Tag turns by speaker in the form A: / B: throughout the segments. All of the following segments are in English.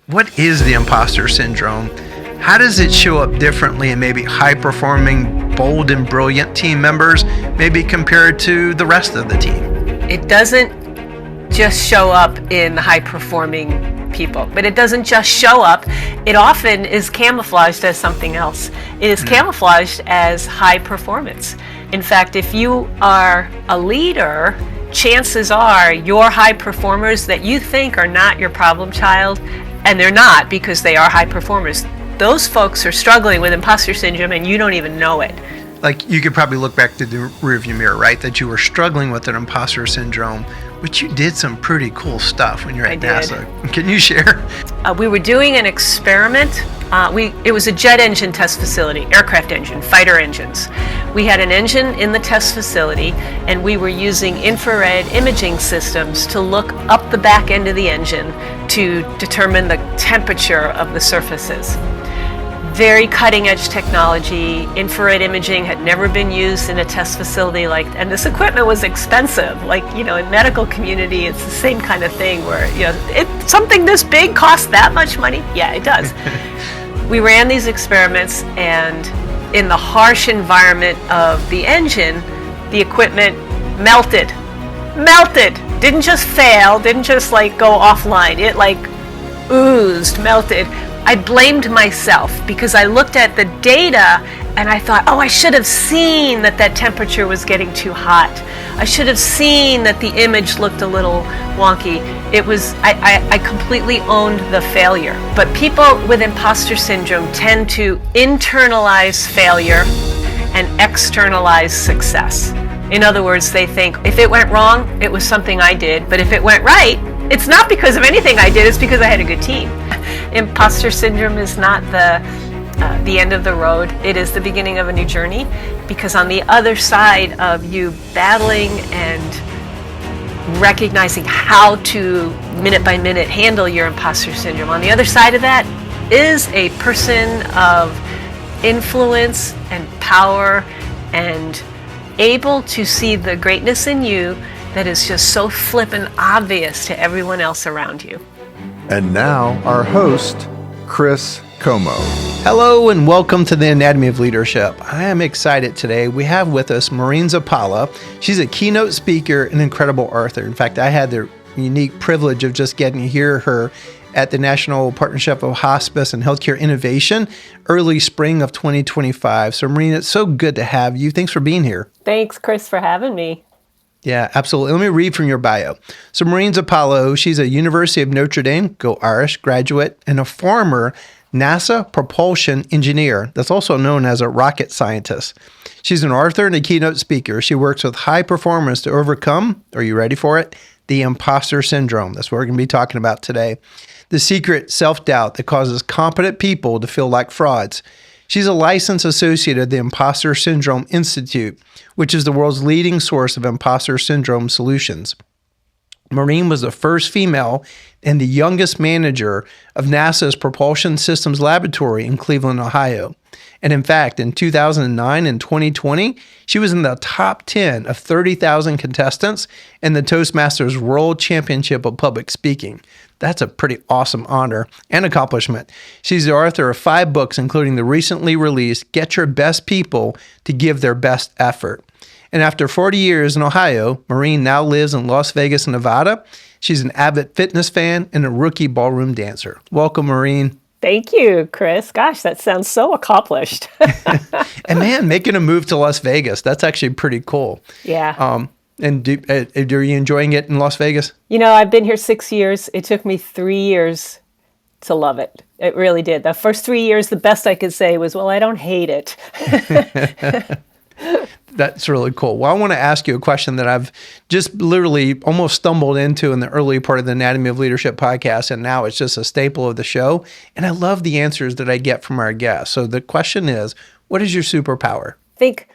A: What is the imposter syndrome? How does it show up differently in maybe high-performing, bold, and brilliant team members, maybe compared to the rest of the team?
B: It doesn't just show up in high-performing people, but it doesn't just show up. It often is camouflaged as something else. It is camouflaged as high performance. In fact, if you are a leader, chances are your high performers that you think are not your problem child, and they're not because they are high performers, those folks are struggling with imposter syndrome and you don't even know it.
A: Like, you could probably look back to the rearview mirror, right? That you were struggling with an imposter syndrome, but you did some pretty cool stuff when you're at NASA. Can you share?
B: We were doing an experiment. It was a jet engine test facility, aircraft engine, fighter engines. We had an engine in the test facility, and we were using infrared imaging systems to look up the back end of the engine to determine the temperature of the surfaces. Very cutting edge technology. Infrared imaging had never been used in a test facility and this equipment was expensive. In medical community, it's the same kind of thing where, something this big costs that much money? Yeah, it does. We ran these experiments, and in the harsh environment of the engine, the equipment melted. Didn't just fail, didn't just go offline. It oozed, melted. I blamed myself because I looked at the data and I thought, I should have seen that temperature was getting too hot. I should have seen that the image looked a little wonky. I completely owned the failure. But people with imposter syndrome tend to internalize failure and externalize success. In other words, they think if it went wrong, it was something I did, but if it went right, it's not because of anything I did, it's because I had a good team. Imposter syndrome is not the end of the road. It is the beginning of a new journey, because on the other side of you battling and recognizing how to minute by minute handle your imposter syndrome, on the other side of that is a person of influence and power and able to see the greatness in you that is just so flippin' obvious to everyone else around you.
C: And now, our host, Chris Como.
A: Hello and welcome to the Anatomy of Leadership. I am excited today. We have with us Maureen Zappala. She's a keynote speaker and incredible author. In fact, I had the unique privilege of just getting to hear her at the National Partnership of Hospice and Healthcare Innovation early spring of 2025. So Maureen, it's so good to have you. Thanks for being here.
B: Thanks, Chris, for having me.
A: Yeah, absolutely. Let me read from your bio. So Maureen Zappala, she's a University of Notre Dame, go Irish, graduate, and a former NASA propulsion engineer that's also known as a rocket scientist. She's an author and a keynote speaker. She works with high performers to overcome, are you ready for it? The imposter syndrome. That's what we're going to be talking about today. The secret self-doubt that causes competent people to feel like frauds. She's a licensed associate of the Imposter Syndrome Institute, which is the world's leading source of imposter syndrome solutions. Maureen was the first female and the youngest manager of NASA's Propulsion Systems Laboratory in Cleveland, Ohio. And in fact, in 2009 and 2020, she was in the top 10 of 30,000 contestants in the Toastmasters World Championship of Public Speaking. That's a pretty awesome honor and accomplishment. She's the author of 5 books, including the recently released Get Your Best People to Give Their Best Effort. And after 40 years in Ohio, Maureen now lives in Las Vegas, Nevada. She's an avid fitness fan and a rookie ballroom dancer. Welcome, Maureen.
B: Thank you, Chris. Gosh, that sounds so accomplished.
A: And man, making a move to Las Vegas, that's actually pretty cool.
B: Yeah.
A: And are you enjoying it in Las Vegas?
B: I've been here 6 years. It took me 3 years to love it. It really did. The first 3 years, the best I could say was, well, I don't hate it.
A: That's really cool. Well, I want to ask you a question that I've just literally almost stumbled into in the early part of the Anatomy of Leadership podcast, and now it's just a staple of the show. And I love the answers that I get from our guests. So the question is, what is your superpower?
B: I think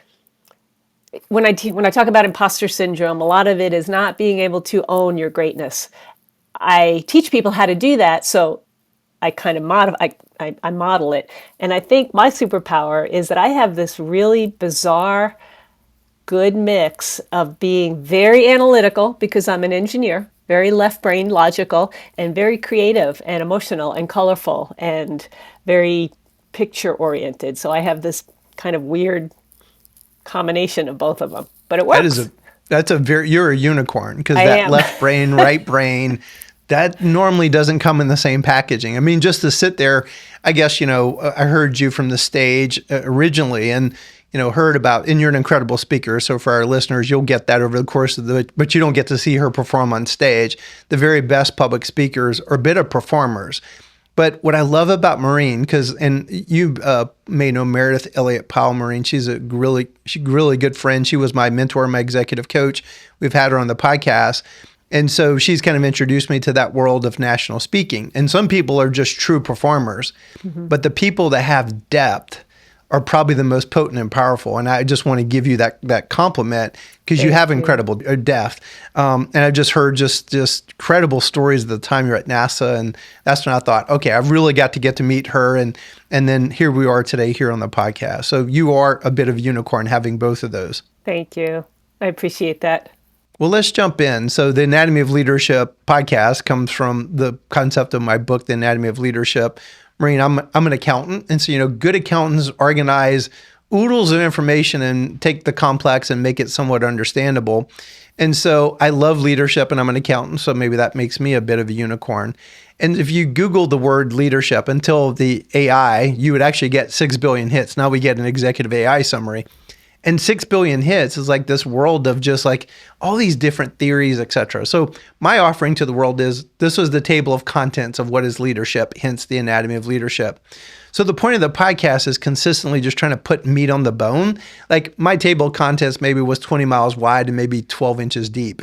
B: when I talk about imposter syndrome, a lot of it is not being able to own your greatness. I teach people how to do that, so I kind of I model it. And I think my superpower is that I have this really bizarre, good mix of being very analytical, because I'm an engineer, very left brain, logical, and very creative and emotional and colorful and very picture oriented. So I have this kind of weird combination of both of them, but it works.
A: You're a unicorn, because
B: I
A: that
B: am.
A: left brain, right brain, that normally doesn't come in the same packaging. I mean, just to sit there, I guess, I heard you from the stage originally, and, heard about, and you're an incredible speaker. So for our listeners, you'll get that over the course of but you don't get to see her perform on stage. The very best public speakers are a bit of performers. But what I love about Maureen, and you may know Meredith Elliott Powell, Maureen. She's a really good friend. She was my mentor, my executive coach. We've had her on the podcast. And so she's kind of introduced me to that world of national speaking. And some people are just true performers, but the people that have depth are probably the most potent and powerful. And I just want to give you that compliment, because you have incredible depth. And I've just heard just credible stories of the time you're at NASA. And that's when I thought, okay, I've really got to get to meet her. And then here we are today here on the podcast. So you are a bit of a unicorn having both of those.
B: Thank you. I appreciate that.
A: Well, let's jump in. So the Anatomy of Leadership podcast comes from the concept of my book, The Anatomy of Leadership. Maureen, I'm an accountant. And so, good accountants organize oodles of information and take the complex and make it somewhat understandable. And so I love leadership, and I'm an accountant, so maybe that makes me a bit of a unicorn. And if you Google the word leadership, until the AI, you would actually get 6 billion hits. Now we get an executive AI summary. And 6 billion hits is like this world of just like all these different theories, et cetera. So my offering to the world is, this was the table of contents of what is leadership, hence the Anatomy of Leadership. So the point of the podcast is consistently just trying to put meat on the bone. Like my table of contents maybe was 20 miles wide and maybe 12 inches deep.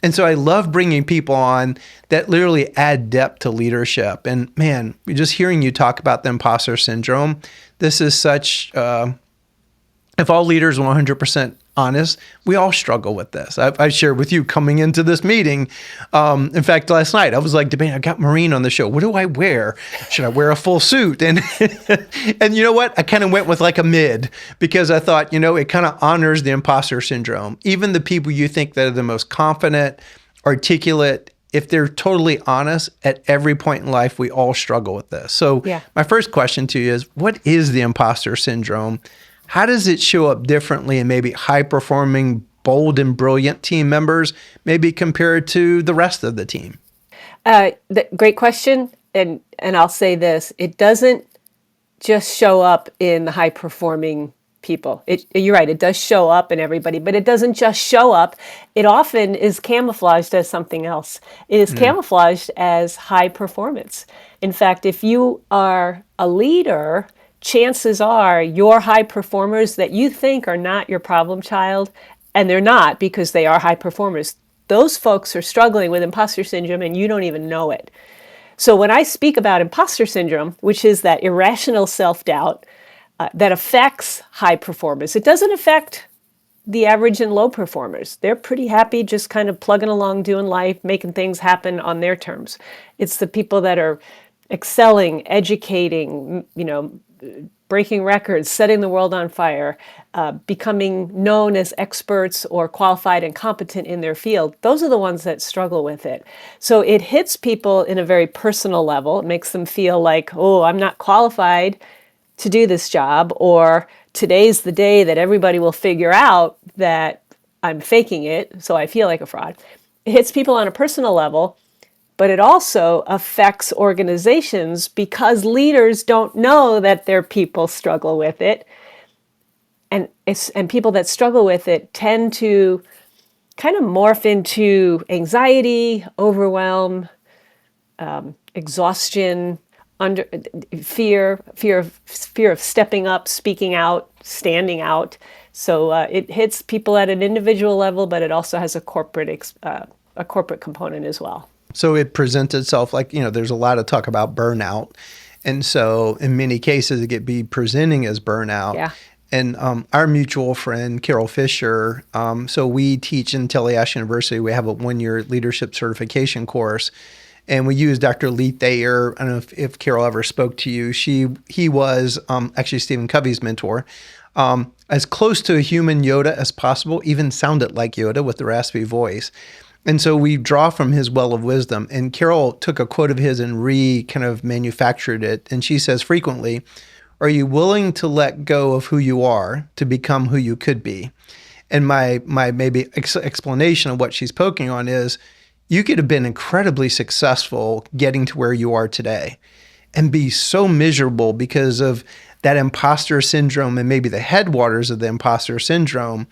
A: And so I love bringing people on that literally add depth to leadership. And man, just hearing you talk about the imposter syndrome, this is such... if all leaders are 100% honest, we all struggle with this. I shared with you coming into this meeting. In fact, last night I was like debating, I got Maureen on the show. What do I wear? Should I wear a full suit? And and you know what? I kind of went with like a mid, because I thought, it kind of honors the imposter syndrome. Even the people you think that are the most confident, articulate, if they're totally honest, at every point in life, we all struggle with this. So my first question to you is, what is the imposter syndrome? How does it show up differently in maybe high-performing, bold, and brilliant team members, maybe compared to the rest of the team?
B: Great question. And I'll say this, it doesn't just show up in the high-performing people. You're right, it does show up in everybody, but it doesn't just show up. It often is camouflaged as something else. It is camouflaged as high performance. In fact, if you are a leader, chances are your high performers that you think are not your problem child, and they're not because they are high performers, those folks are struggling with imposter syndrome and you don't even know it. So when I speak about imposter syndrome, which is that irrational self-doubt that affects high performers, it doesn't affect the average and low performers. They're pretty happy just kind of plugging along, doing life, making things happen on their terms. It's the people that are excelling, educating, breaking records, setting the world on fire, becoming known as experts or qualified and competent in their field. Those are the ones that struggle with it. So it hits people in a very personal level. It makes them feel like, oh, I'm not qualified to do this job, or today's the day that everybody will figure out that I'm faking it, so I feel like a fraud. It hits people on a personal level, but it also affects organizations because leaders don't know that their people struggle with it. And people that struggle with it tend to kind of morph into anxiety, overwhelm, exhaustion, fear of stepping up, speaking out, standing out. So it hits people at an individual level, but it also has a corporate component as well.
A: So it presents itself like, there's a lot of talk about burnout. And so in many cases, it could be presenting as burnout.
B: Yeah.
A: And our mutual friend, Carol Fisher, so we teach in Teleash University. We have a 1-year leadership certification course. And we use Dr. Lee Thayer. I don't know if Carol ever spoke to you. He was actually Stephen Covey's mentor. As close to a human Yoda as possible, even sounded like Yoda with the raspy voice. And so we draw from his well of wisdom. And Carol took a quote of his and kind of manufactured it. And she says frequently, are you willing to let go of who you are to become who you could be? And my maybe explanation of what she's poking on is you could have been incredibly successful getting to where you are today and be so miserable because of that imposter syndrome and maybe the headwaters of the imposter syndrome.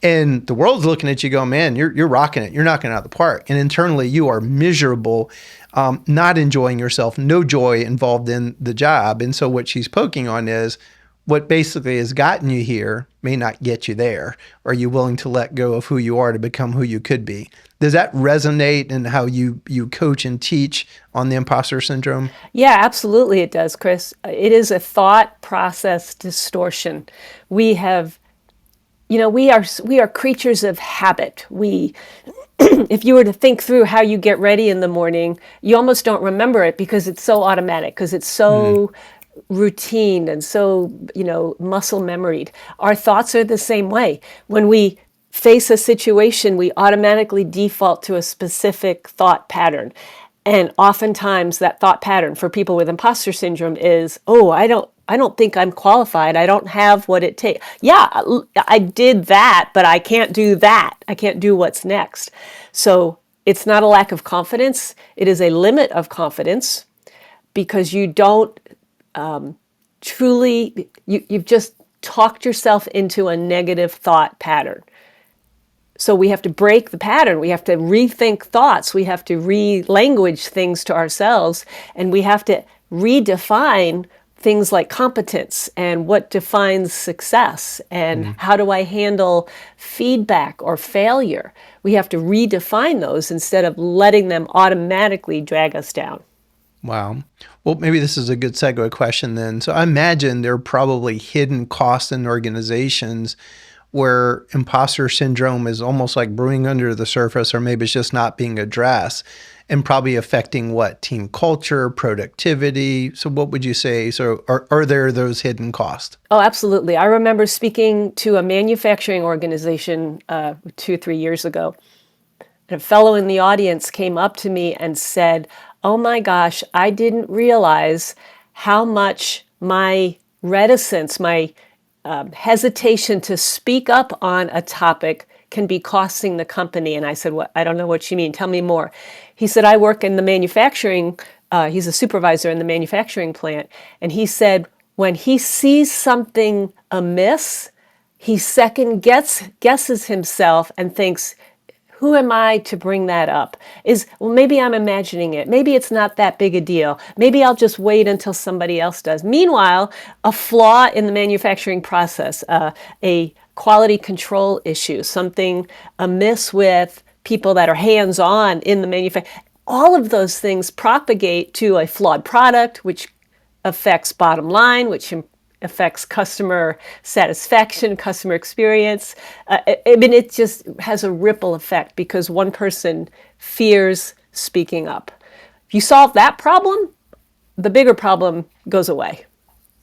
A: And the world's looking at you going, man, you're rocking it. You're knocking it out of the park. And internally you are miserable, not enjoying yourself, no joy involved in the job. And so what she's poking on is what basically has gotten you here may not get you there. Are you willing to let go of who you are to become who you could be? Does that resonate in how you coach and teach on the imposter syndrome?
B: Yeah, absolutely it does, Chris. It is a thought process distortion. We are creatures of habit. If you were to think through how you get ready in the morning, you almost don't remember it because it's so automatic, because it's so routine and so, muscle memoried. Our thoughts are the same way. When we face a situation, we automatically default to a specific thought pattern. And oftentimes that thought pattern for people with imposter syndrome is, oh, I don't think I'm qualified. I don't have what it takes. Yeah, I did that, but I can't do that. I can't do what's next. So it's not a lack of confidence. It is a limit of confidence because you don't you've just talked yourself into a negative thought pattern. So we have to break the pattern. We have to rethink thoughts. We have to re-language things to ourselves. And we have to redefine things like competence and what defines success and how do I handle feedback or failure. We have to redefine those instead of letting them automatically drag us down.
A: Wow. Well, maybe this is a good segue question then. So I imagine there are probably hidden costs in organizations where imposter syndrome is almost like brewing under the surface, or maybe it's just not being addressed and probably affecting what? Team culture, productivity. So what would you say? So are there those hidden costs?
B: Oh, absolutely. I remember speaking to a manufacturing organization 2-3 years ago. And a fellow in the audience came up to me and said, oh my gosh, I didn't realize how much my reticence, my hesitation to speak up on a topic can be costing the company. And I said, "What? I don't know what you mean. Tell me more." He said, I work in the manufacturing, he's a supervisor in the manufacturing plant. And he said, when he sees something amiss, he second guesses himself and thinks, who am I to bring that up? Maybe I'm imagining it. Maybe it's not that big a deal. Maybe I'll just wait until somebody else does. Meanwhile, a flaw in the manufacturing process, a quality control issue, something amiss with people that are hands-on in the manufacturing, all of those things propagate to a flawed product, which affects bottom line, which affects customer satisfaction, customer experience. It just has a ripple effect because one person fears speaking up. If you solve that problem, the bigger problem goes away.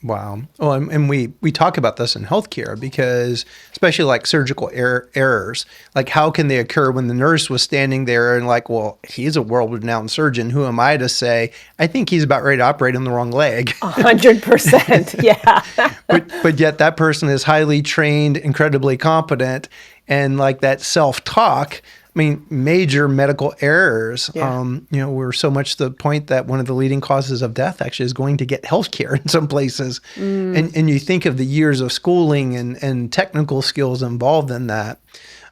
A: Wow. Oh, and we talk about this in healthcare because especially like surgical errors, like how can they occur when the nurse was standing there and like, well, he's a world-renowned surgeon. Who am I to say, I think he's about ready to operate on the wrong leg?
B: 100%. Yeah.
A: but yet that person is highly trained, incredibly competent, and like that self-talk, I mean, major medical errors.
B: Yeah.
A: We're so much to the point that one of the leading causes of death actually is going to get healthcare in some places. And you think of the years of schooling and technical skills involved in that.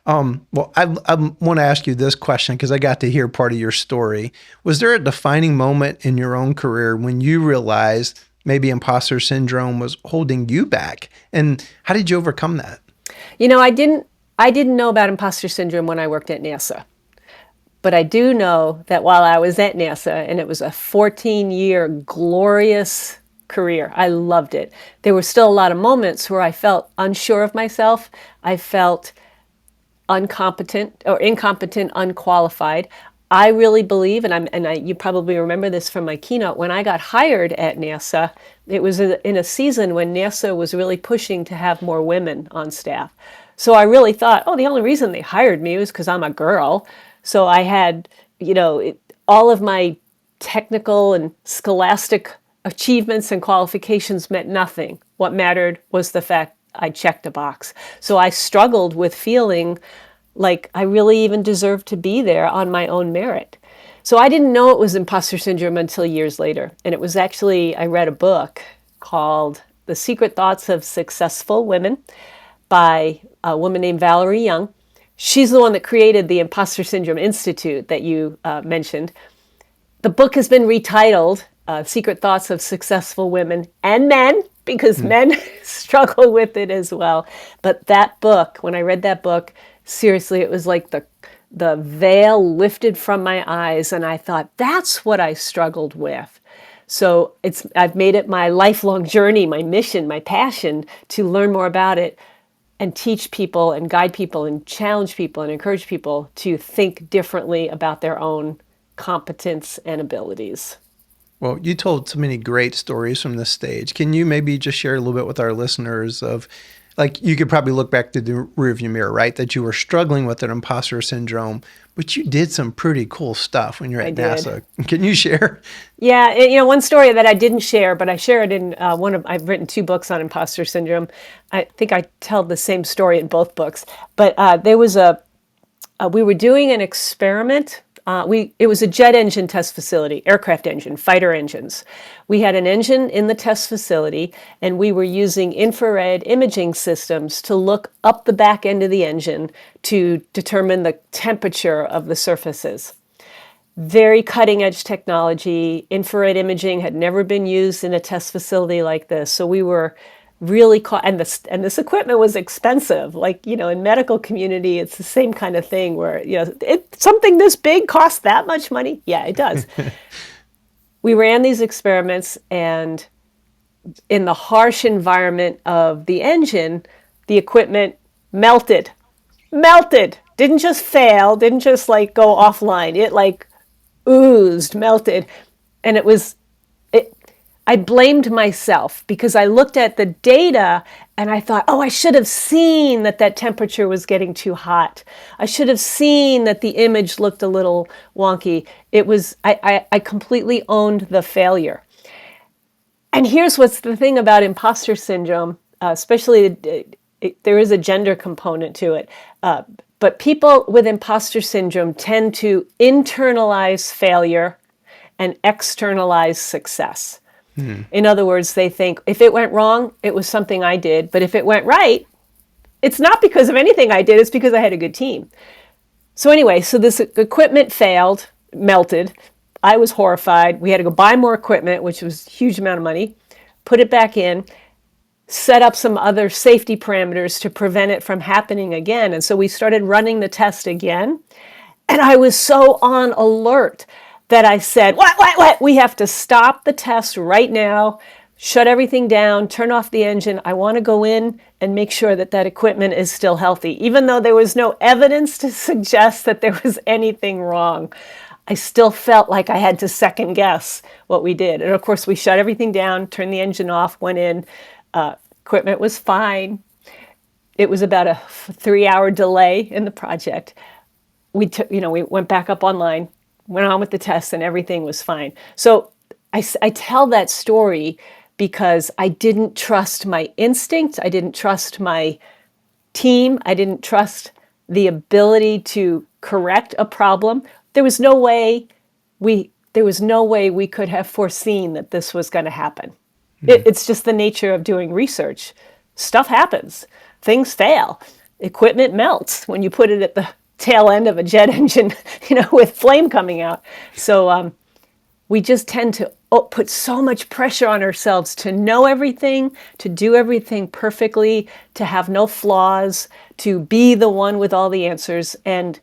A: Well, I want to ask you this question because I got to hear part of your story. Was there a defining moment in your own career when you realized maybe imposter syndrome was holding you back? And how did you overcome that?
B: I didn't know about imposter syndrome when I worked at NASA, but I do know that while I was at NASA, and it was a 14-year glorious career, I loved it. There were still a lot of moments where I felt unsure of myself. I felt incompetent, unqualified. I really believe, you probably remember this from my keynote, when I got hired at NASA, it was in a season when NASA was really pushing to have more women on staff. So I really thought, the only reason they hired me was because I'm a girl. So I had, all of my technical and scholastic achievements and qualifications meant nothing. What mattered was the fact I checked a box. So I struggled with feeling like I really even deserved to be there on my own merit. So I didn't know it was imposter syndrome until years later. And it was actually, I read a book called The Secret Thoughts of Successful Women by a woman named Valerie Young. She's the one that created the Imposter Syndrome Institute that you mentioned. The book has been retitled Secret Thoughts of Successful Women and Men, because men struggle with it as well. But that book, when I read that book, seriously, it was like the veil lifted from my eyes, and I thought, that's what I struggled with. So I've made it my lifelong journey, my mission, my passion to learn more about it and teach people and guide people and challenge people and encourage people to think differently about their own competence and abilities.
A: Well, you told so many great stories from this stage. Can you maybe just share a little bit with our listeners of, like, you could probably look back to the rearview mirror, right? That you were struggling with an imposter syndrome, but you did some pretty cool stuff when you're at NASA. Can you share?
B: Yeah, one story that I didn't share, but I share it in I've written 2 books on imposter syndrome. I think I tell the same story in both books. But there was we were doing an experiment. It was a jet engine test facility, aircraft engine, fighter engines. We had an engine in the test facility, and we were using infrared imaging systems to look up the back end of the engine to determine the temperature of the surfaces. Very cutting edge technology. Infrared imaging had never been used in a test facility like this. So we were really and this equipment was expensive. Like, in medical community, it's the same kind of thing where, something this big costs that much money. Yeah, it does. We ran these experiments, and in the harsh environment of the engine, the equipment melted. Didn't just fail, didn't just go offline. It oozed, melted. And I blamed myself because I looked at the data and I thought, I should have seen that temperature was getting too hot. I should have seen that the image looked a little wonky. I completely owned the failure. And here's what's the thing about imposter syndrome, especially there is a gender component to it. But people with imposter syndrome tend to internalize failure and externalize success. In other words, they think, if it went wrong, it was something I did. But if it went right, it's not because of anything I did. It's because I had a good team. So anyway, this equipment failed, melted. I was horrified. We had to go buy more equipment, which was a huge amount of money, put it back in, set up some other safety parameters to prevent it from happening again. And so we started running the test again. And I was so on alert that I said, what? We have to stop the test right now, shut everything down, turn off the engine. I want to go in and make sure that equipment is still healthy. Even though there was no evidence to suggest that there was anything wrong, I still felt like I had to second guess what we did. And of course, we shut everything down, turned the engine off, went in, equipment was fine. It was about a 3-hour delay in the project. We went back up online, went on with the test, and everything was fine. So I tell that story because I didn't trust my instinct. I didn't trust my team. I didn't trust the ability to correct a problem. There was no way we could have foreseen that this was going to happen. It's just the nature of doing research. Stuff happens. Things fail. Equipment melts when you put it at the tail end of a jet engine, with flame coming out. So we just tend to put so much pressure on ourselves to know everything, to do everything perfectly, to have no flaws, to be the one with all the answers. And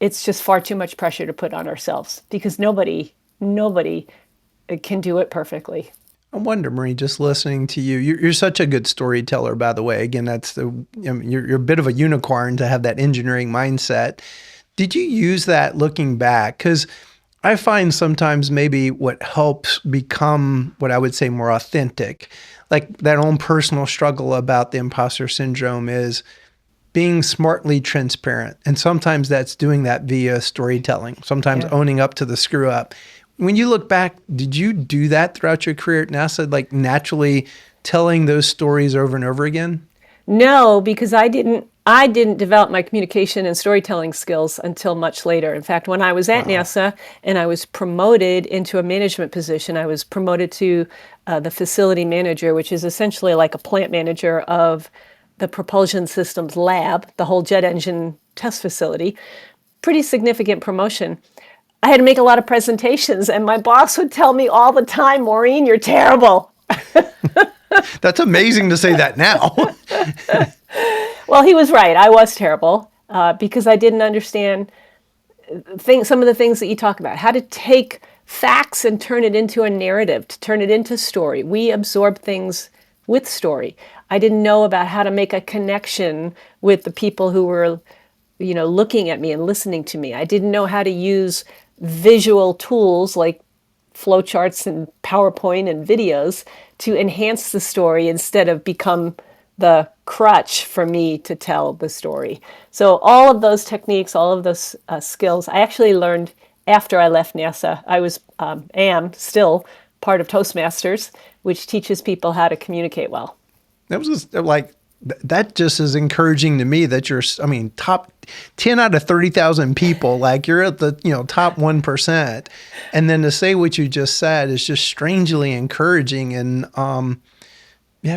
B: it's just far too much pressure to put on ourselves because nobody can do it perfectly.
A: I wonder, Maureen, just listening to you, you're such a good storyteller, by the way. Again, you're a bit of a unicorn to have that engineering mindset. Did you use that looking back? Because I find sometimes maybe what helps become what I would say more authentic, like that own personal struggle about the imposter syndrome, is being smartly transparent. And sometimes that's doing that via storytelling, sometimes owning up to the screw up. When you look back, did you do that throughout your career at NASA, like naturally telling those stories over and over again?
B: No, because I didn't develop my communication and storytelling skills until much later. In fact, when I was at NASA and I was promoted into a management position, I was promoted to the facility manager, which is essentially like a plant manager of the propulsion systems lab, the whole jet engine test facility. Pretty significant promotion. I had to make a lot of presentations, and my boss would tell me all the time, Maureen, you're terrible.
A: That's amazing to say that now.
B: Well, he was right. I was terrible because I didn't understand some of the things that you talk about, how to take facts and turn it into a narrative, to turn it into story. We absorb things with story. I didn't know about how to make a connection with the people who were, looking at me and listening to me. I didn't know how to use visual tools like flowcharts and PowerPoint and videos to enhance the story instead of become the crutch for me to tell the story. So all of those techniques, all of those skills, I actually learned after I left NASA. I am still part of Toastmasters, which teaches people how to communicate well.
A: That was just that just is encouraging to me that you're, top 10 out of 30,000 people, like you're at the, top 1%. And then to say what you just said is just strangely encouraging and,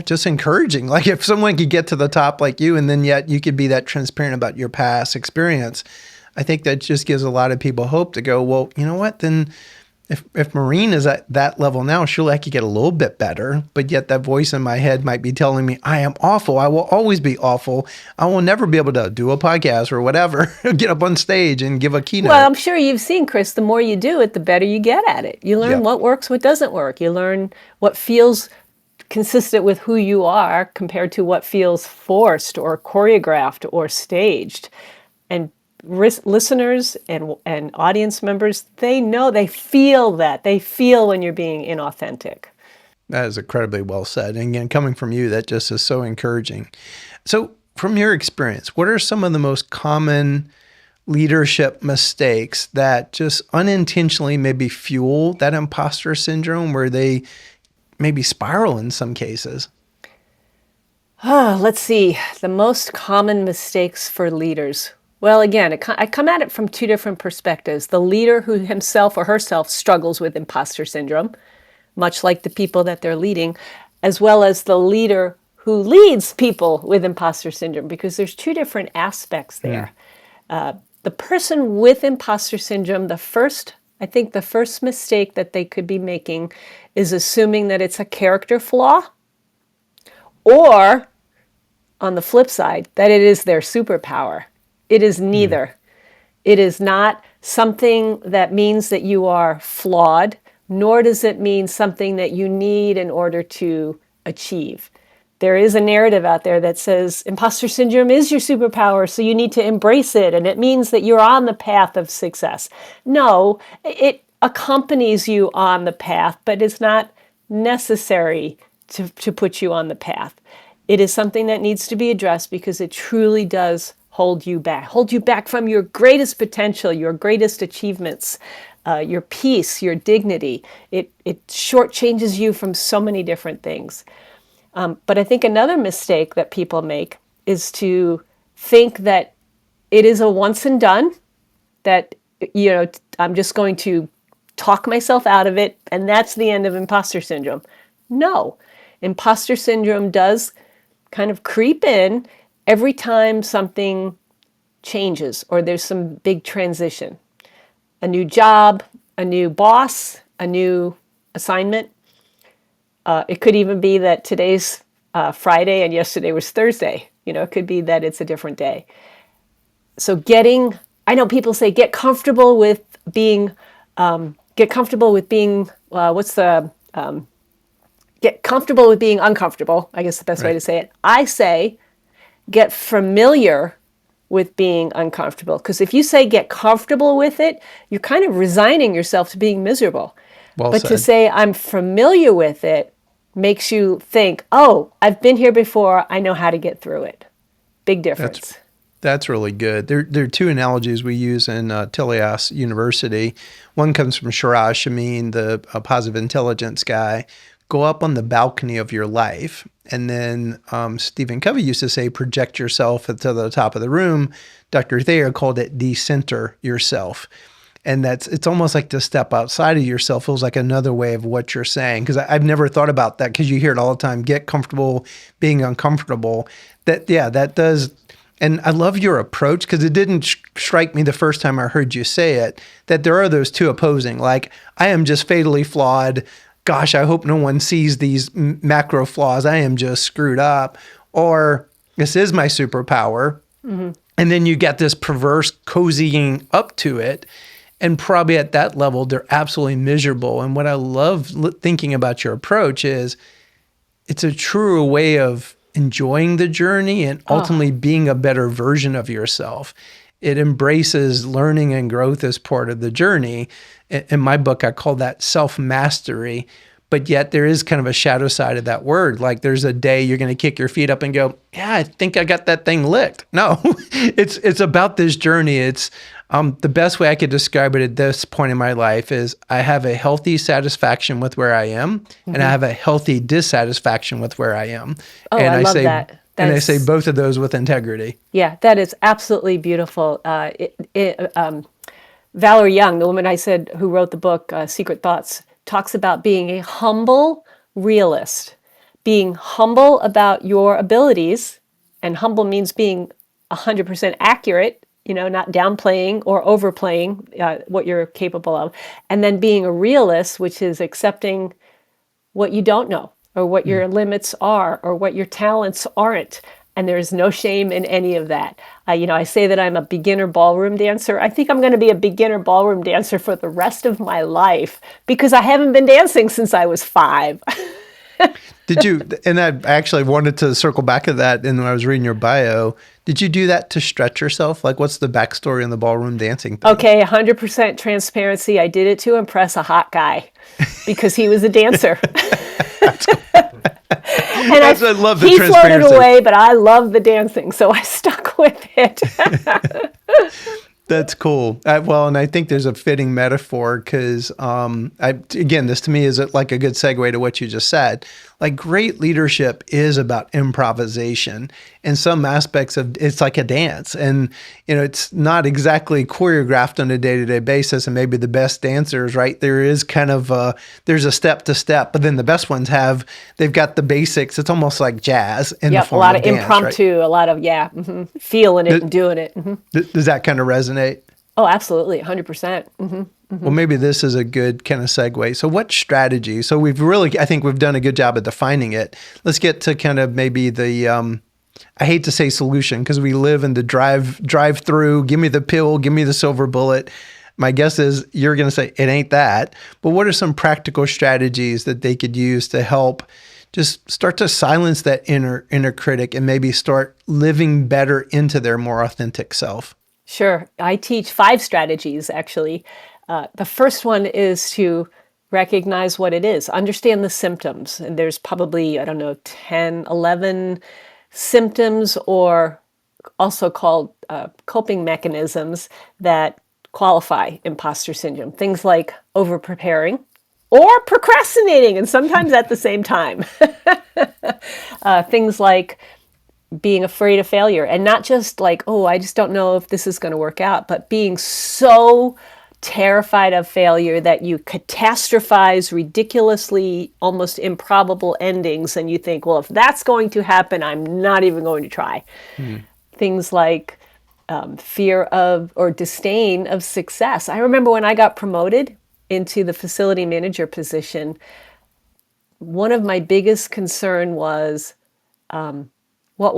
A: just encouraging. Like if someone could get to the top like you, and then yet you could be that transparent about your past experience, I think that just gives a lot of people hope to go, well, you know what, then if Maureen is at that level now, surely I could get a little bit better, but yet that voice in my head might be telling me, I am awful. I will always be awful. I will never be able to do a podcast or whatever, get up on stage and give a keynote.
B: Well, I'm sure you've seen, Chris, the more you do it, the better you get at it. You learn what works, what doesn't work. You learn what feels consistent with who you are compared to what feels forced or choreographed or staged. And listeners and audience members, they know, they feel that. They feel when you're being inauthentic.
A: That is incredibly well said. And again, coming from you, that just is so encouraging. So from your experience, what are some of the most common leadership mistakes that just unintentionally maybe fuel that imposter syndrome where they maybe spiral in some cases?
B: Let's see. The most common mistakes for leaders. Well, again, I come at it from two different perspectives. The leader who himself or herself struggles with imposter syndrome, much like the people that they're leading, as well as the leader who leads people with imposter syndrome, because there's two different aspects there. The person with imposter syndrome, the first mistake that they could be making is assuming that it's a character flaw, or on the flip side, that it is their superpower. It is neither. It is not something that means that you are flawed, nor does it mean something that you need in order to achieve. There is a narrative out there that says imposter syndrome is your superpower, so you need to embrace it, and it means that you're on the path of success. No, it accompanies you on the path, but it's not necessary to put you on the path. It is something that needs to be addressed because it truly does hold you back from your greatest potential, your greatest achievements, your peace, your dignity. It shortchanges you from so many different things. But I think another mistake that people make is to think that it is a once and done, that, I'm just going to talk myself out of it, and that's the end of imposter syndrome. No, imposter syndrome does kind of creep in every time something changes or there's some big transition. A new job, a new boss, a new assignment. It could even be that today's Friday and yesterday was Thursday. It could be that it's a different day. So I know people say get comfortable with being get comfortable with being uncomfortable, I guess the best way to say it. I say get familiar with being uncomfortable. Because if you say get comfortable with it, you're kind of resigning yourself to being miserable. But to say I'm familiar with it makes you think, oh, I've been here before, I know how to get through it. Big difference.
A: That's really good. There are two analogies we use in Tilias University. One comes from Shiraj Shamin, the positive intelligence guy. Go up on the balcony of your life. And then Stephen Covey used to say, project yourself to the top of the room. Dr. Thayer called it decenter yourself. And it's almost like to step outside of yourself feels like another way of what you're saying. Because I've never thought about that, because you hear it all the time, get comfortable being uncomfortable. That does. And I love your approach, because it didn't strike me the first time I heard you say it, that there are those two opposing, like, I am just fatally flawed. Gosh, I hope no one sees these macro flaws. I am just screwed up. Or this is my superpower. Mm-hmm. And then you get this perverse cozying up to it. And probably at that level, they're absolutely miserable. And what I love thinking about your approach is it's a truer way of enjoying the journey and ultimately being a better version of yourself. It embraces learning and growth as part of the journey. In my book, I call that self-mastery, but yet there is kind of a shadow side of that word. Like, there's a day you're going to kick your feet up and go, yeah, I think I got that thing licked. No, it's about this journey. It's the best way I could describe it at this point in my life is I have a healthy satisfaction with where I am, and I have a healthy dissatisfaction with where I am.
B: Oh,
A: and
B: I love that.
A: And I say both of those with integrity.
B: Yeah, that is absolutely beautiful. Valerie Young, the woman I said who wrote the book Secret Thoughts, talks about being a humble realist, being humble about your abilities, and humble means being 100% accurate, not downplaying or overplaying what you're capable of, and then being a realist, which is accepting what you don't know, or what your limits are, or what your talents aren't. And there's no shame in any of that. I say that I'm a beginner ballroom dancer. I think I'm going to be a beginner ballroom dancer for the rest of my life, because I haven't been dancing since I was 5.
A: Did you, and I actually wanted to circle back to that, and when I was reading your bio, did you do that to stretch yourself? Like, what's the backstory on the ballroom dancing thing?
B: Okay, 100% transparency. I did it to impress a hot guy, because he was a dancer.
A: That's cool. And I love the
B: he
A: transparency.
B: He floated away, but I love the dancing, so I stuck with it.
A: That's cool. And I think there's a fitting metaphor, because, again, this to me is like a good segue to what you just said. Like, great leadership is about improvisation. In some aspects of it's like a dance, and it's not exactly choreographed on a day-to-day basis. And maybe the best dancers, right? There is kind of there's a step to step, but then the best ones they've got the basics. It's almost like jazz in the form of dance,
B: a lot of impromptu,
A: right?
B: A lot of feeling it and doing it.
A: Does that kind of resonate?
B: Oh, absolutely, 100%.
A: Well, maybe this is a good kind of segue. So what strategy? So I think we've done a good job of defining it. Let's get to kind of maybe the, I hate to say solution, because we live in the drive through, give me the pill, give me the silver bullet. My guess is you're going to say it ain't that. But what are some practical strategies that they could use to help just start to silence that inner critic and maybe start living better into their more authentic self?
B: Sure. I teach 5 strategies, actually. The first one is to recognize what it is, understand the symptoms. And there's probably, 10, 11 symptoms, or also called coping mechanisms, that qualify imposter syndrome. Things like over-preparing or procrastinating, and sometimes at the same time. Things like being afraid of failure, and not just like, oh, I just don't know if this is going to work out, but being so terrified of failure that you catastrophize ridiculously, almost improbable endings, and you think, well, if that's going to happen, I'm not even going to try. Things like fear of or disdain of success. I remember when I got promoted into the facility manager position, one of my biggest concern was, what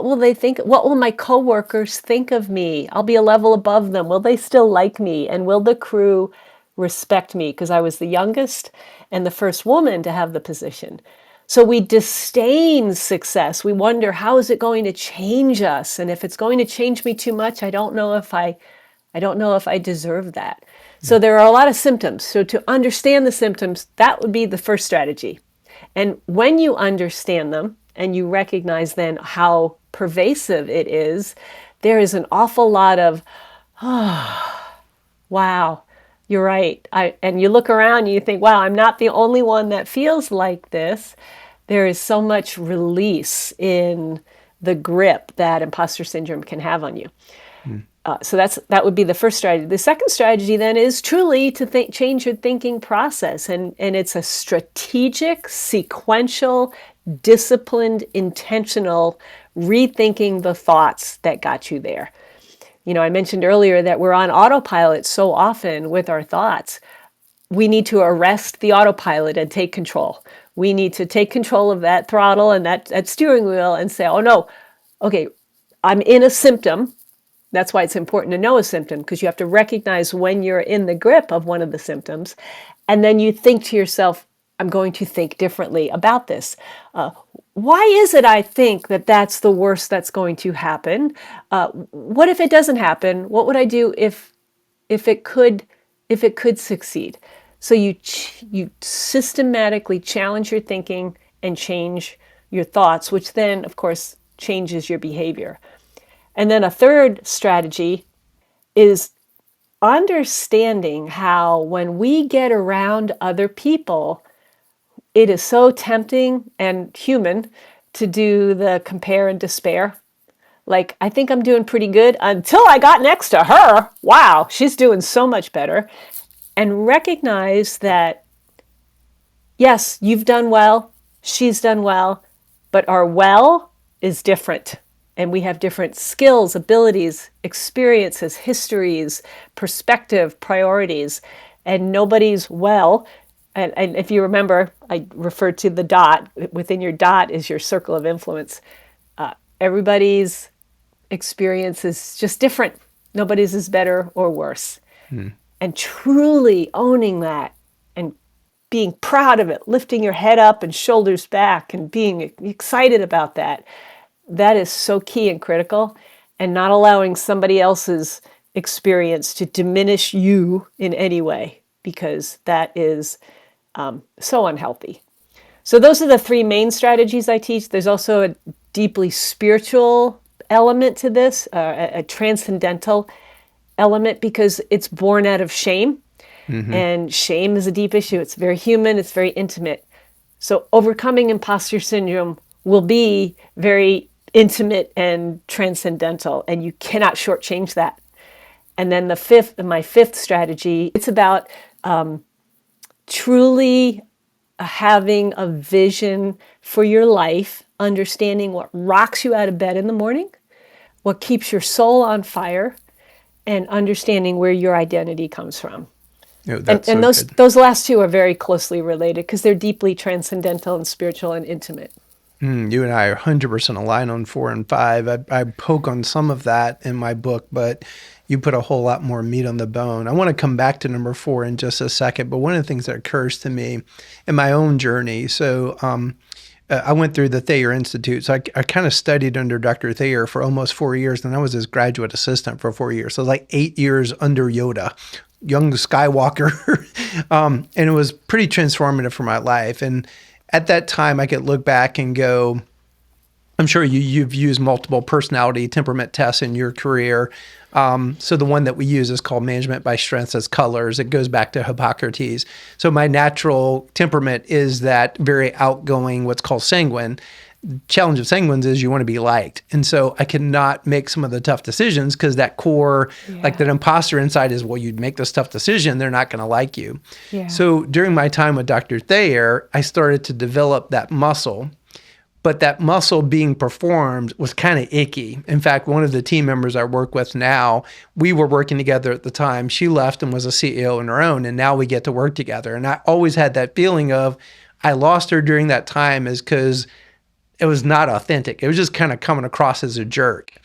B: will they think? What will my coworkers think of me? I'll be a level above them. Will they still like me? And will the crew respect me? Because I was the youngest and the first woman to have the position. So we disdain success. We wonder, how is it going to change us? And if it's going to change me too much, I don't know if I deserve that. So there are a lot of symptoms. So to understand the symptoms, that would be the first strategy. And when you understand them, and you recognize then how pervasive it is, there is an awful lot of, wow, you're right. And you look around and you think, wow, I'm not the only one that feels like this. There is so much release in the grip that imposter syndrome can have on you. So that would be the first strategy. The second strategy then is truly to change your thinking process. And it's a strategic, sequential, disciplined, intentional rethinking the thoughts that got you there. I mentioned earlier that we're on autopilot so often with our thoughts. We need to arrest the autopilot and take control. We need to take control of that throttle and that steering wheel and say, oh no, okay, I'm in a symptom. That's why it's important to know a symptom, because you have to recognize when you're in the grip of one of the symptoms. And then you think to yourself, I'm going to think differently about this. Why is it I think that that's the worst that's going to happen? What if it doesn't happen? What would I do if it could succeed? So you systematically challenge your thinking and change your thoughts, which then, of course, changes your behavior. And then a third strategy is understanding how when we get around other people, it is so tempting and human to do the compare and despair. Like, I think I'm doing pretty good until I got next to her. Wow, she's doing so much better. And recognize that, yes, you've done well, she's done well, but our well is different. And we have different skills, abilities, experiences, histories, perspective, priorities, and nobody's well. And if you remember, I referred to the dot. Within your dot is your circle of influence. Everybody's experience is just different. Nobody's is better or worse. And truly owning that and being proud of it, lifting your head up and shoulders back and being excited about that. That is so key and critical, and not allowing somebody else's experience to diminish you in any way, because that is so unhealthy. So those are the three main strategies I teach. There's also a deeply spiritual element to this, a transcendental element, because it's born out of shame. And shame is a deep issue. It's very human. It's very intimate. So overcoming imposter syndrome will be very intimate and transcendental, and you cannot shortchange that. And then my fifth strategy, it's about truly having a vision for your life, understanding what rocks you out of bed in the morning, what keeps your soul on fire, and understanding where your identity comes from. And those last two are very closely related because they're deeply transcendental and spiritual and intimate.
A: You and I are 100% aligned on 4 and 5. I poke on some of that in my book, but you put a whole lot more meat on the bone. I want to come back to number 4 in just a second, but one of the things that occurs to me in my own journey, so I went through the Thayer Institute, so I kind of studied under Dr. Thayer for almost 4 years, and I was his graduate assistant for 4 years, so like 8 years under Yoda, young Skywalker, and it was pretty transformative for my life. And at that time, I could look back and go, I'm sure you've used multiple personality temperament tests in your career. So the one that we use is called Management by Strengths as Colors. It goes back to Hippocrates. So my natural temperament is that very outgoing, what's called sanguine. Challenge of sanguines is you want to be liked. And so I cannot make some of the tough decisions because that core, like that imposter inside is, well, you'd make this tough decision, they're not going to like you. Yeah. So during my time with Dr. Thayer, I started to develop that muscle, but that muscle being performed was kind of icky. In fact, one of the team members I work with now, we were working together at the time. She left and was a CEO on her own, and now we get to work together. And I always had that feeling of, I lost her during that time is because it was not authentic. It was just kind of coming across as a jerk.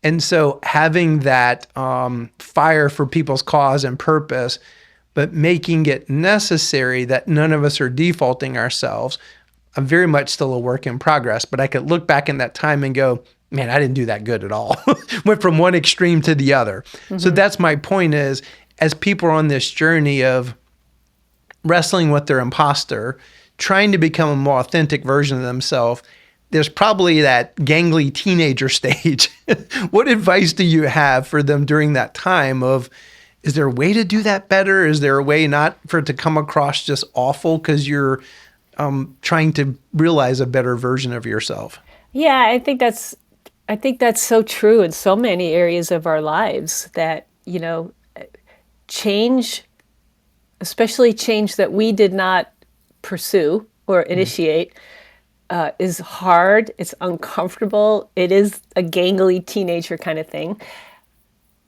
A: And so having that fire for people's cause and purpose, but making it necessary that none of us are defaulting ourselves, I'm very much still a work in progress, but I could look back in that time and go, man, I didn't do that good at all. Went from one extreme to the other. Mm-hmm. So that's my point is, as people are on this journey of wrestling with their imposter, trying to become a more authentic version of themselves, there's probably that gangly teenager stage. What advice do you have for them during that time of, is there a way to do that better? Is there a way not for it to come across just awful because you're trying to realize a better version of yourself?
B: Yeah, I think that's so true in so many areas of our lives that, change, especially change that we did not pursue or initiate, is hard. It's uncomfortable. It is a gangly teenager kind of thing.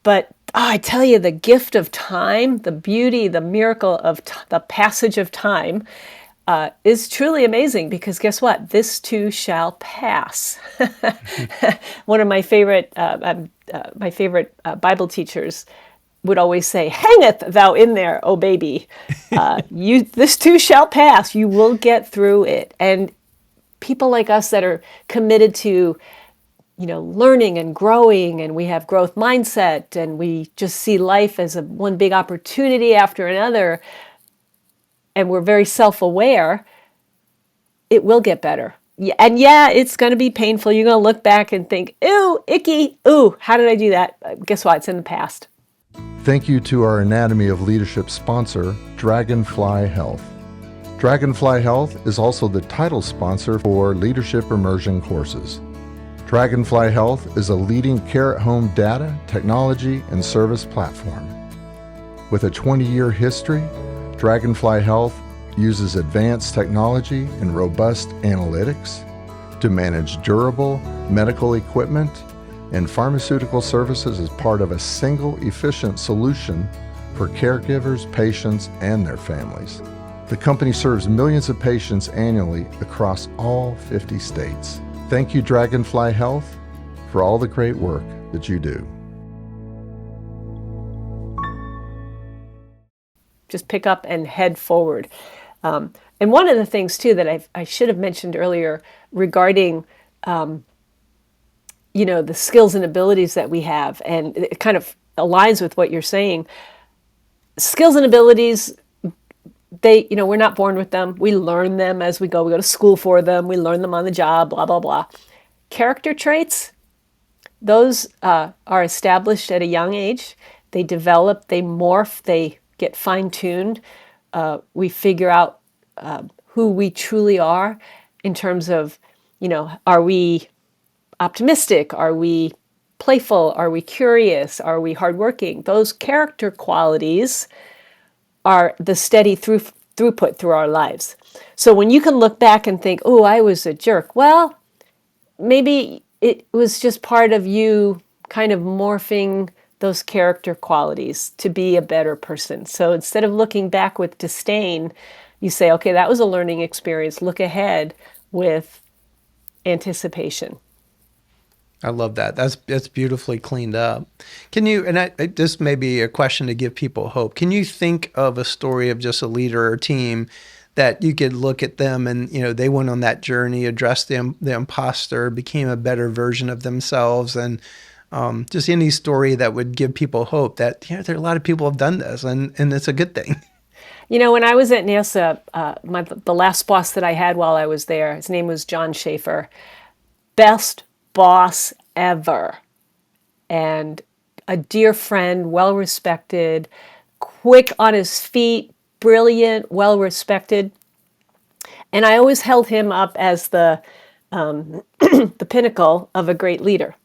B: But I tell you, the gift of time, the beauty, the miracle of the passage of time is truly amazing, because guess what? This too shall pass. One of my favorite Bible teachers would always say, "Hangeth thou in there, O baby. This too shall pass. You will get through it." And people like us that are committed to, learning and growing, and we have growth mindset, and we just see life as one big opportunity after another, and we're very self-aware, it will get better. And yeah, it's going to be painful. You're going to look back and think, "Ooh, icky. Ooh, how did I do that?" Guess what? It's in the past.
C: Thank you to our Anatomy of Leadership sponsor, Dragonfly Health. Dragonfly Health is also the title sponsor for Leadership Immersion courses. Dragonfly Health is a leading care-at-home data, technology, and service platform. With a 20-year history, Dragonfly Health uses advanced technology and robust analytics to manage durable medical equipment and pharmaceutical services as part of a single efficient solution for caregivers, patients, and their families. The company serves millions of patients annually across all 50 states. Thank you, Dragonfly Health, for all the great work that you do.
B: Just pick up and head forward. And one of the things, too, that I should have mentioned earlier regarding, the skills and abilities that we have, and it kind of aligns with what you're saying. Skills and abilities, we're not born with them. We learn them as we go. We go to school for them. We learn them on the job, blah, blah, blah. Character traits, those are established at a young age. They develop, they morph, they get fine-tuned. We figure out who we truly are in terms of, are we optimistic? Are we playful? Are we curious? Are we hardworking? Those character qualities are the steady throughput through our lives. So when you can look back and think, "Oh, I was a jerk," well, maybe it was just part of you kind of morphing those character qualities to be a better person. So instead of looking back with disdain, you say, "Okay, that was a learning experience. Look ahead with anticipation."
A: I love that. That's beautifully cleaned up. Can you, and this may be a question to give people hope, can you think of a story of just a leader or team that you could look at them and, they went on that journey, addressed the imposter, became a better version of themselves, and just any story that would give people hope that, there are a lot of people have done this, and it's a good thing.
B: When I was at NASA, the last boss that I had while I was there, his name was John Schaefer. Best boss ever, and a dear friend, well respected, quick on his feet, brilliant, well respected, and I always held him up as the the pinnacle of a great leader.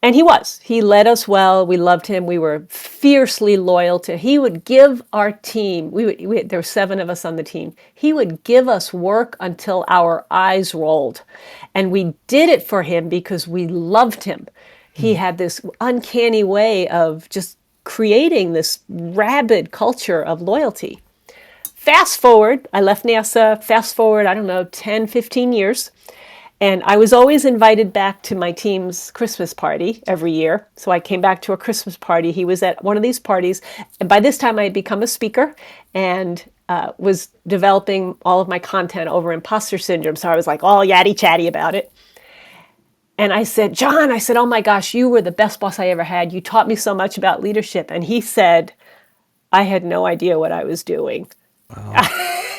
B: And he was. He led us well. We loved him. We were fiercely loyal to. He would give our team. There were 7 of us on the team. He would give us work until our eyes rolled, and we did it for him because we loved him. He had this uncanny way of just creating this rabid culture of loyalty. Fast forward, I left NASA. Fast forward, 10, 15 years. And I was always invited back to my team's Christmas party every year. So I came back to a Christmas party. He was at one of these parties. And by this time, I had become a speaker and was developing all of my content over imposter syndrome. So I was like all yatty chatty about it. And I said, "John," "oh my gosh, you were the best boss I ever had. You taught me so much about leadership." And he said, "I had no idea what I was doing." Wow.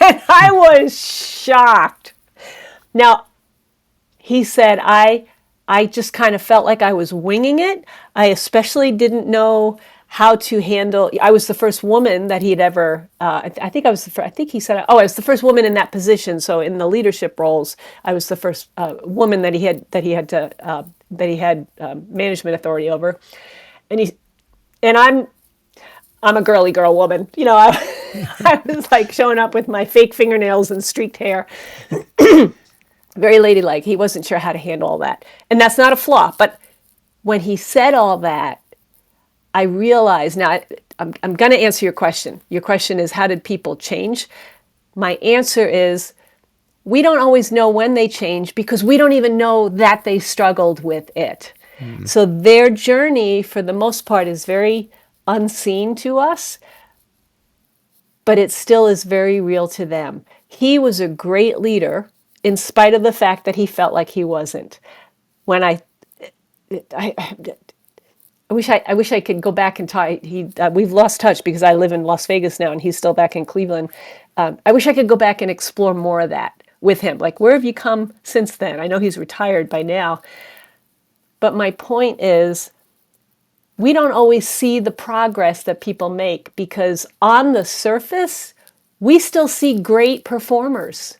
B: And I was shocked. Now, He said, I just kind of felt like I was winging it. I especially didn't know how to handle. I was the first woman that he'd ever. I think I was. I think he said, "Oh, I was the first woman in that position." So in the leadership roles, I was the first woman that he had management authority over. And I'm a girly girl woman. I was like showing up with my fake fingernails and streaked hair. Very ladylike. He wasn't sure how to handle all that. And that's not a flaw. But when he said all that, I realized, now I'm going to answer your question. Your question is, how did people change? My answer is, we don't always know when they change because we don't even know that they struggled with it. So their journey, for the most part, is very unseen to us, but it still is very real to them. He was a great leader in spite of the fact that he felt like he wasn't. When I wish I could go back and talk. We've lost touch because I live in Las Vegas now and he's still back in Cleveland. I wish I could go back and explore more of that with him. Like, where have you come since then? I know he's retired by now. But my point is, we don't always see the progress that people make because on the surface, we still see great performers.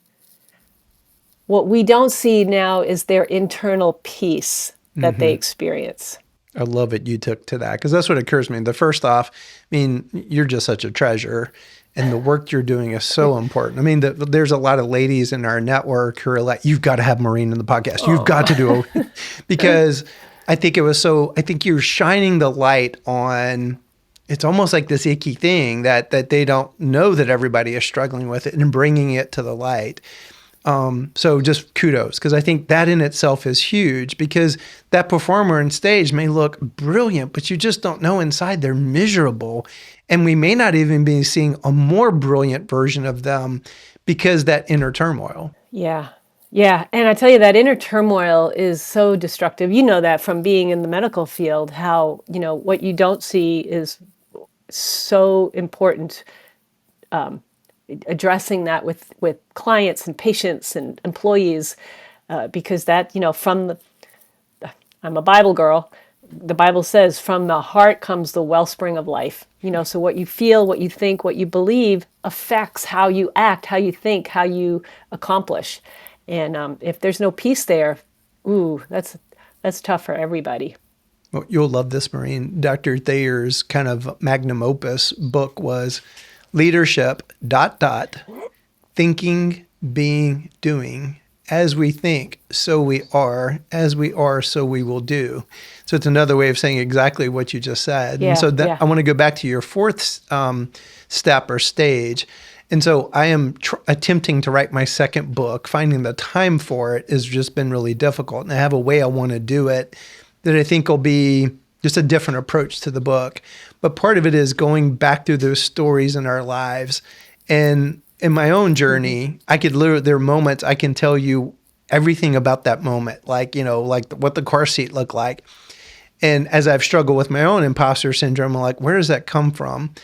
B: What we don't see now is their internal peace that they experience.
A: I love it you took to that because that's what occurs to me. The first off, you're just such a treasure and the work you're doing is so important. There's a lot of ladies in our network who are like, you've got to have Maureen in the podcast. You've got to do it because I think you're shining the light on, it's almost like this icky thing that they don't know that everybody is struggling with it and bringing it to the light. So just kudos, because I think that in itself is huge because that performer on stage may look brilliant, but you just don't know inside they're miserable. And we may not even be seeing a more brilliant version of them because that inner turmoil.
B: Yeah. Yeah. And I tell you, that inner turmoil is so destructive. You know that from being in the medical field, how, what you don't see is so important. Addressing that with clients and patients and employees, because that, I'm a Bible girl. The Bible says from the heart comes the wellspring of life. So what you feel, what you think, what you believe affects how you act, how you think, how you accomplish. And if there's no peace there, that's tough for everybody.
A: Well, you'll love this, Maureen. Dr. Thayer's kind of magnum opus book was Leadership, ... thinking, being, doing. As we think, so we are. As we are, so we will do. So it's another way of saying exactly what you just said.
B: Yeah,
A: and so I want to go back to your fourth step or stage. And so I am attempting to write my second book. Finding the time for it has just been really difficult. And I have a way I want to do it that I think will be just a different approach to the book. But part of it is going back through those stories in our lives. And in my own journey, I could literally, there are moments I can tell you everything about that moment, like what the car seat looked like. And as I've struggled with my own imposter syndrome, I'm like, where does that come from?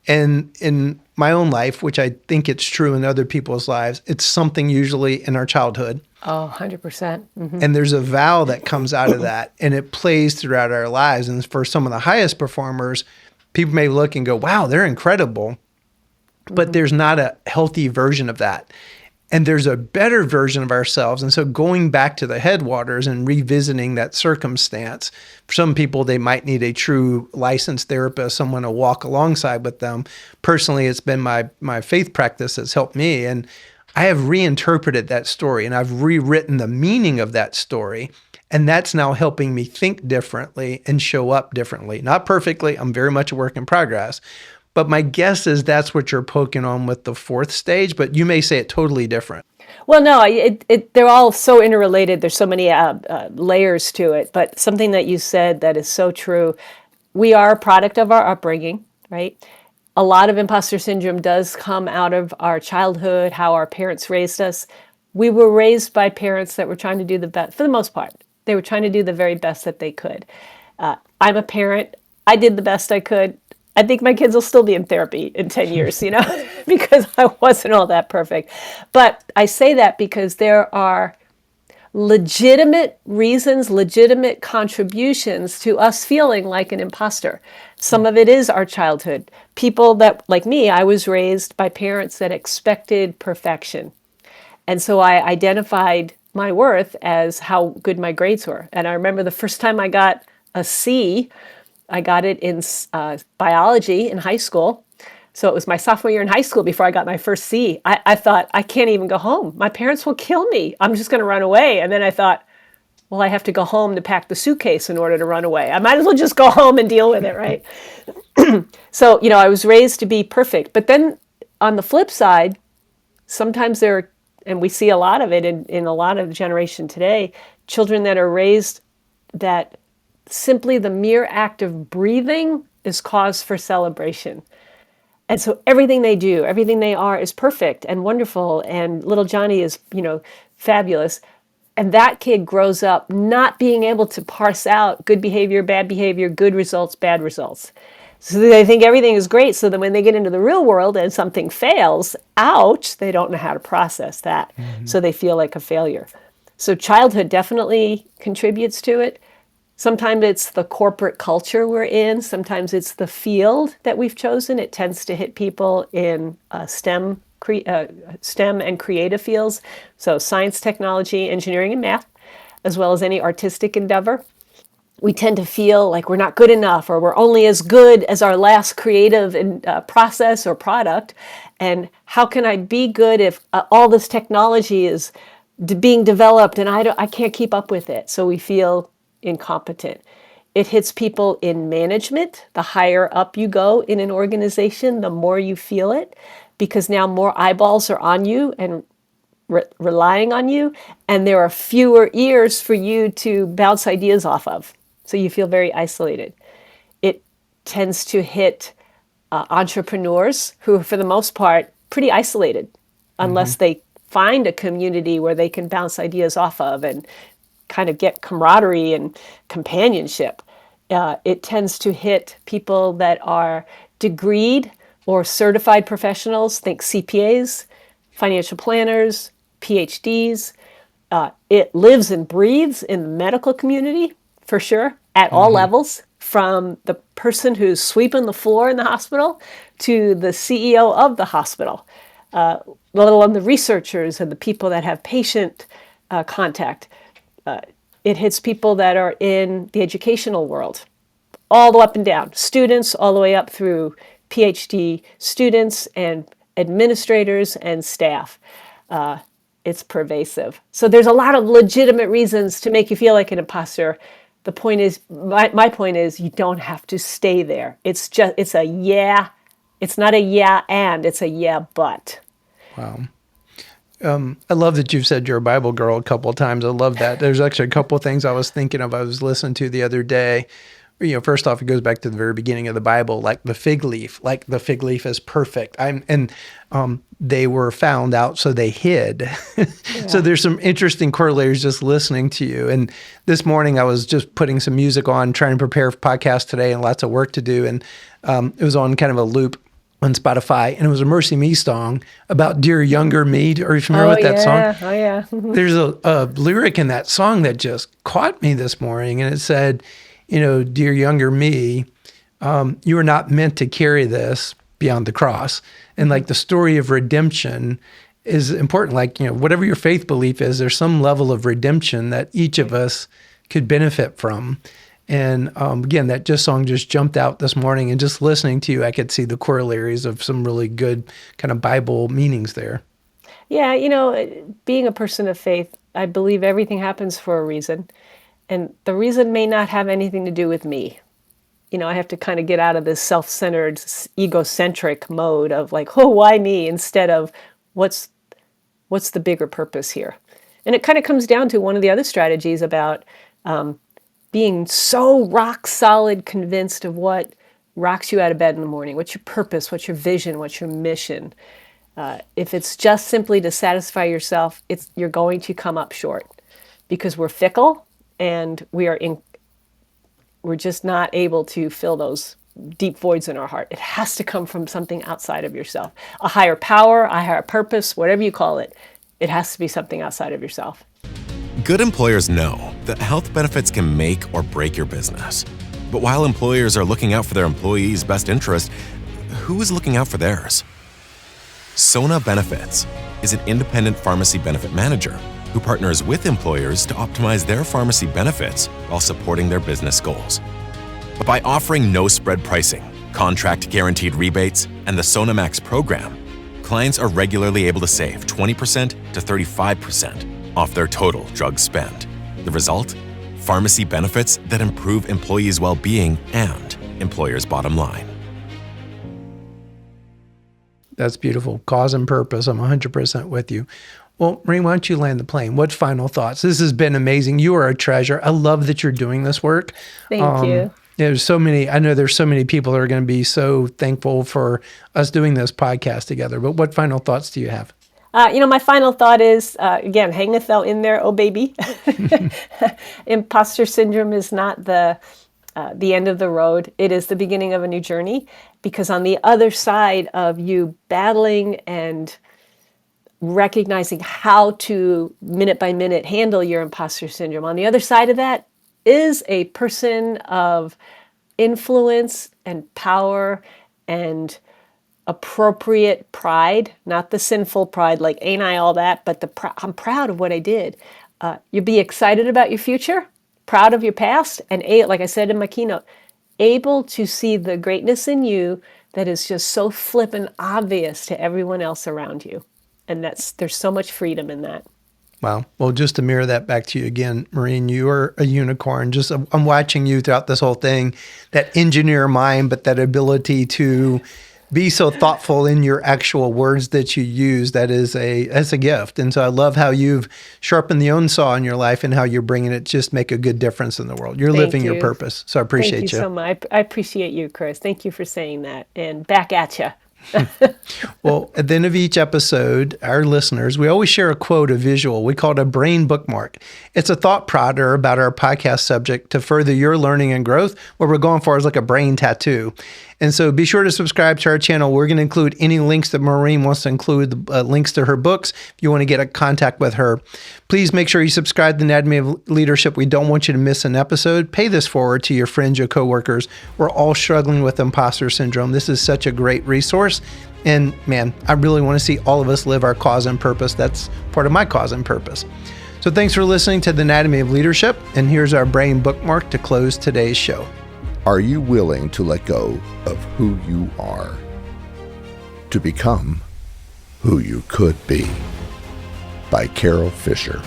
A: And in my own life, which I think it's true in other people's lives, it's something usually in our childhood.
B: Oh, 100%. Mm-hmm.
A: And there's a vow that comes out of that, and it plays throughout our lives. And for some of the highest performers, people may look and go, wow, they're incredible. But there's not a healthy version of that. And there's a better version of ourselves. And so going back to the headwaters and revisiting that circumstance, for some people, they might need a true licensed therapist, someone to walk alongside with them. Personally, it's been my faith practice that's helped me. And I have reinterpreted that story and I've rewritten the meaning of that story. And that's now helping me think differently and show up differently. Not perfectly. I'm very much a work in progress. But my guess is that's what you're poking on with the fourth stage, but you may say it totally different.
B: Well, no, they're all so interrelated. There's so many layers to it. But something that you said that is so true, we are a product of our upbringing, right? A lot of imposter syndrome does come out of our childhood, how our parents raised us. We were raised by parents that were trying to do the best, for the most part. They were trying to do the very best that they could. I'm a parent. I did the best I could. I think my kids will still be in therapy in 10 years, because I wasn't all that perfect. But I say that because there are legitimate reasons, legitimate contributions to us feeling like an imposter. Some of it is our childhood. People that, like me, I was raised by parents that expected perfection. And so I identified my worth as how good my grades were. And I remember the first time I got a C, I got it in biology in high school. So it was my sophomore year in high school before I got my first C. I thought, I can't even go home. My parents will kill me. I'm just going to run away. And then I thought, well, I have to go home to pack the suitcase in order to run away. I might as well just go home and deal with it, right? So, I was raised to be perfect. But then on the flip side, sometimes and we see a lot of it in a lot of the generation today, children that are raised that simply the mere act of breathing is cause for celebration. And so everything they do, everything they are is perfect and wonderful, and little Johnny is, fabulous. And that kid grows up not being able to parse out good behavior, good results, bad results. So they think everything is great, so that when they get into the real world and something fails, ouch, they don't know how to process that. Mm-hmm. So they feel like a failure. So childhood definitely contributes to it. Sometimes it's the corporate culture we're in. Sometimes it's the field that we've chosen. It tends to hit people in STEM and creative fields. So science, technology, engineering, and math, as well as any artistic endeavor. We tend to feel like we're not good enough, or we're only as good as our last creative process or product. And how can I be good if all this technology is being developed and I can't keep up with it? So we feel incompetent. It hits people in management. The higher up you go in an organization, the more you feel it, because now more eyeballs are on you and relying on you, and there are fewer ears for you to bounce ideas off of. So you feel very isolated. It tends to hit entrepreneurs who are, for the most part, pretty isolated, unless they find a community where they can bounce ideas off of and kind of get camaraderie and companionship. It tends to hit people that are degreed or certified professionals, think CPAs, financial planners, PhDs. It lives and breathes in the medical community, for sure, at all levels, from the person who's sweeping the floor in the hospital to the CEO of the hospital, let alone the researchers and the people that have patient contact. It hits people that are in the educational world, all the way up and down, students all the way up through PhD students and administrators and staff. It's pervasive. So there's a lot of legitimate reasons to make you feel like an imposter. The point is, my point is, you don't have to stay there. It's a yeah. It's not a yeah and, it's a yeah but.
A: Wow. I love that you've said you're a Bible girl a couple of times. I love that. There's actually a couple of things I was thinking of. I was listening to the other day. First off, it goes back to the very beginning of the Bible, like the fig leaf. Like the fig leaf is perfect. They were found out, so they hid. Yeah. So there's some interesting corollaries just listening to you. And this morning, I was just putting some music on, trying to prepare for podcast today, and lots of work to do. And it was on kind of a loop on Spotify, and it was a Mercy Me song about Dear Younger Me. Are you familiar with that song?
B: Oh, yeah.
A: There's a lyric in that song that just caught me this morning, and it said, Dear younger me, you are not meant to carry this beyond the cross. And like the story of redemption is important. Like, whatever your faith belief is, there's some level of redemption that each of us could benefit from. And again, that song just jumped out this morning, and just listening to you, I could see the corollaries of some really good kind of Bible meanings there.
B: Yeah, being a person of faith, I believe everything happens for a reason. And the reason may not have anything to do with me. I have to kind of get out of this self-centered, egocentric mode of like, oh, why me? Instead of what's the bigger purpose here? And it kind of comes down to one of the other strategies about being so rock solid convinced of what rocks you out of bed in the morning. What's your purpose? What's your vision? What's your mission? If it's just simply to satisfy yourself, you're going to come up short, because we're fickle and we're just not able to fill those deep voids in our heart. It has to come from something outside of yourself. A higher power, a higher purpose, whatever you call it. It has to be something outside of yourself.
D: Good employers know that health benefits can make or break your business. But while employers are looking out for their employees' best interest, who is looking out for theirs? Sona Benefits is an independent pharmacy benefit manager who partners with employers to optimize their pharmacy benefits while supporting their business goals. But by offering no-spread pricing, contract guaranteed rebates, and the Sona Max program, clients are regularly able to save 20% to 35% off their total drug spend. The result? Pharmacy benefits that improve employees' well-being and employers' bottom line.
A: That's beautiful. Cause and purpose. I'm 100% with you. Well, Maureen, why don't you land the plane? What final thoughts? This has been amazing. You are a treasure. I love that you're doing this work.
B: Thank you.
A: There's so many, I know there's so many people that are going to be so thankful for us doing this podcast together. But what final thoughts do you have?
B: My final thought is, again, hangeth thou in there, oh baby. Imposter syndrome is not the end of the road. It is the beginning of a new journey, because on the other side of you battling and recognizing how to minute by minute handle your imposter syndrome, on the other side of that is a person of influence and power and appropriate pride, not the sinful pride, like ain't I all that, but I'm proud of what I did. You'll be excited about your future, proud of your past, and like I said in my keynote, able to see the greatness in you that is just so flippin' obvious to everyone else around you. And there's so much freedom in that.
A: Wow. Well, just to mirror that back to you again, Maureen, you are a unicorn. I'm watching you throughout this whole thing, that engineer mind, but that ability to be so thoughtful in your actual words that you use, that's a gift. And so I love how you've sharpened the own saw in your life and how you're bringing it just make a good difference in the world. You're living your purpose. So I appreciate you.
B: Thank you so much. I appreciate you, Chris. Thank you for saying that. And back at you.
A: Well, at the end of each episode, our listeners, we always share a quote, a visual. We call it a brain bookmark. It's a thought prodder about our podcast subject to further your learning and growth. What we're going for is like a brain tattoo. And so be sure to subscribe to our channel. We're going to include any links that Maureen wants to include, links to her books. If you want to get in contact with her, please make sure you subscribe to the Anatomy of Leadership. We don't want you to miss an episode. Pay this forward to your friends, your coworkers. We're all struggling with imposter syndrome. This is such a great resource. And man, I really want to see all of us live our cause and purpose. That's part of my cause and purpose. So thanks for listening to the Anatomy of Leadership. And here's our brain bookmark to close today's show.
C: Are you willing to let go of who you are to become who you could be? By Carol Fisher.